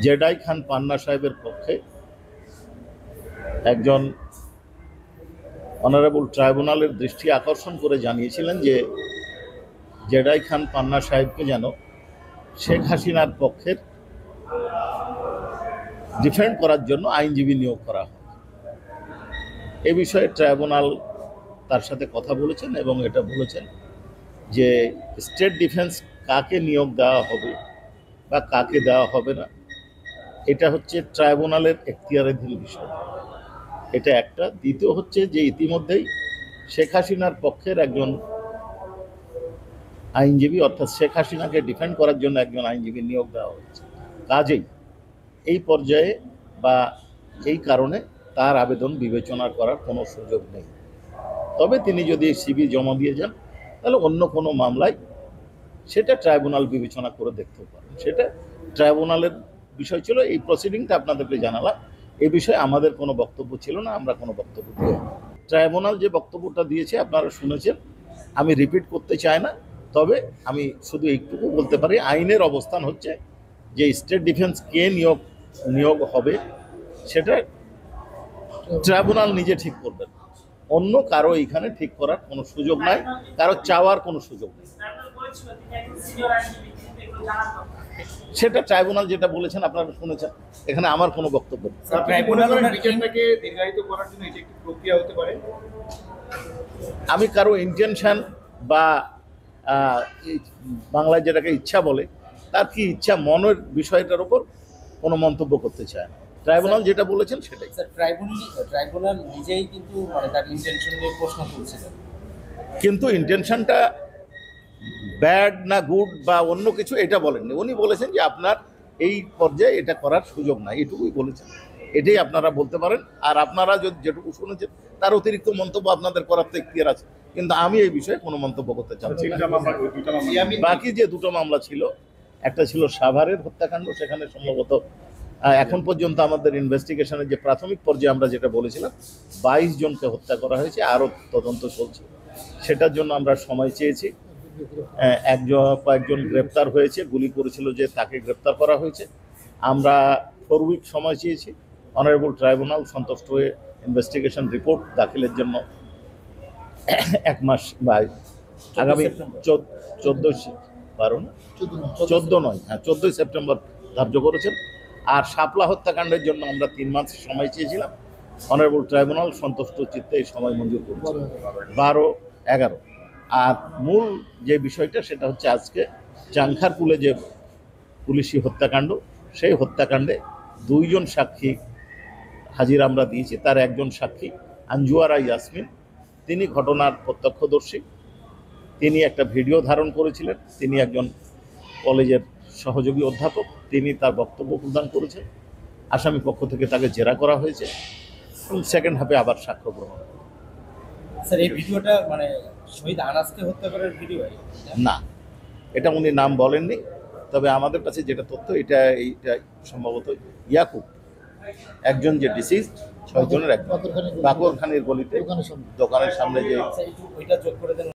Jedi খান পান্না সাহেবের পক্ষে একজন অনারেবল ট্রাইব্যুনালের দৃষ্টি আকর্ষণ করে জানিয়েছিলেন যে জেডাই খান পান্না সাহেবকে যেন শেখ হাসিনার পক্ষের ডিফেন্ড করার জন্য আইনজীবী নিয়োগ করা হয়। এ বিষয়ে ট্রাইব্যুনাল তার সাথে কথা বলেছেন এবং এটা বলেছেন যে স্টেট ডিফেন্স কাকে নিয়োগ দেওয়া হবে বা কাকে দেওয়া হবে না, এটা হচ্ছে ট্রাইব্যুনালের এখতিয়ারাধীন বিষয়। এটা একটা। দ্বিতীয় হচ্ছে যে ইতিমধ্যেই শেখ হাসিনার পক্ষের একজন আইনজীবী অর্থাৎ শেখ হাসিনাকে ডিফেন্ড করার জন্য একজন আইনজীবী নিয়োগ দেওয়া হচ্ছে। কাজেই এই পর্যায়ে বা এই কারণে তার আবেদন বিবেচনা করার কোনো সুযোগ নেই। তবে তিনি যদি সিবি জমা দিয়ে যান তাহলে অন্য কোনো মামলায় সেটা ট্রাইব্যুনাল বিবেচনা করে দেখতে পারেন। সেটা ট্রাইব্যুনালের বিষয় ছিল। এই প্রসিডিংটা আপনাদেরকে জানালাম। এই বিষয়ে আমাদের কোনো বক্তব্য ছিল না, আমরা কোনো বক্তব্য দিই। ট্রাইব্যুনাল যে বক্তব্যটা দিয়েছে আপনারা শুনেছেন, আমি রিপিট করতে চাই না। তবে আমি শুধু এইটুকু বলতে পারি, আইনের অবস্থান হচ্ছে যে স্টেট ডিফেন্স কে নিয়োগ হবে সেটা ট্রাইব্যুনাল নিজে ঠিক করবেন। অন্য কারো এখানে ঠিক করার কোনো সুযোগ নাই, কারো চাওয়ার কোনো সুযোগ নেই। সেটা ট্রাইব্যুনাল যেটা বলেছেন আপনারা শুনেছেন, এখানে আমার কোনো বক্তব্য নেই। আমি কারো ইন্টেনশন বা বাংলায় যেটাকে ইচ্ছা বলে, তার কি ইচ্ছা মনের বিষয়টার উপর কোনো মন্তব্য করতে চায় না। ট্রাইব্যুনাল যেটা বলেছেন সেটাই। ট্রাইব্যুনাল নিজেই কিন্তু তার ইন্টেনশন নিয়ে প্রশ্ন তুলছিলেন, কিন্তু ইন্টেনশনটা ব্যাড না গুড বা অন্য কিছু এটা বলেননি। উনি বলেছেন যে আপনার এই পর্যায়ে এটা করার সুযোগ নাই, এটুকুই বলেছেন। এটাই আপনারা বলতে পারেন। আর আপনারা যদি যেটুকু শুনেছেন তার অতিরিক্ত মন্তব্য আপনাদের করার তো এখতিয়ার আছে, কিন্তু আমি এই বিষয়ে কোনো মন্তব্য করতে চাচ্ছি না। বাকি যে দুটো মামলা ছিল, একটা ছিল সাভারের হত্যাকাণ্ড, সেখানে সম্ভবত এখন পর্যন্ত আমাদের ইনভেস্টিগেশনের যে প্রাথমিক পর্যায়ে আমরা যেটা বলেছিলাম 22 জনকে হত্যা করা হয়েছে, আরও তদন্ত চলছে। সেটার জন্য আমরা সময় চেয়েছি। কয়েকজন গ্রেপ্তার হয়েছে, গুলি করেছিল যে তাকে গ্রেপ্তার করা হয়েছে। আমরা 4 উইক সময় চেয়েছি। অনারেবল ট্রাইব্যুনাল সন্তুষ্ট হয়ে ইনভেস্টিগেশন রিপোর্ট দাখিলের জন্য 1 মাস বা আগামী 14 সেপ্টেম্বর ধার্য করেছেন। আর শাপলা হত্যাকাণ্ডের জন্য আমরা 3 মাস সময় চেয়েছিলাম। অনারেবল ট্রাইব্যুনাল সন্তুষ্ট চিত্তে এই সময় মঞ্জুর করেছে 12-11। আর মূল যে বিষয়টা সেটা হচ্ছে আজকে চাংখারপুলে যে পুলিশি হত্যাকাণ্ড, সেই হত্যাকাণ্ডে 2 জন সাক্ষী হাজির আমরা দিয়েছি। তার একজন সাক্ষী আঞ্জুয়ারা ইয়াসমিন, তিনি ঘটনার প্রত্যক্ষদর্শী। তিনি একটা ভিডিও ধারণ করেছিলেন। তিনি একজন কলেজের সহযোগী অধ্যাপক। তিনি তার বক্তব্য প্রদান করেছেন। আসামি পক্ষ থেকে তাকে জেরা করা হয়েছে এবং সেকেন্ড হাফে আবার সাক্ষ্য গ্রহণ। স্যার, এই ভিডিওটা শহীদ আনাসকে হত্যা করার ভিডিও না, এটা উনি নাম বলেননি। তবে আমাদের কাছে যেটা তথ্য, এইটা সম্ভবত ইয়াকুব, একজন যে ডিসিজড 6 জনের একজন, বাকরখানির গলিতে দোকানের সামনে যে ওইটা যোগ করে দেন।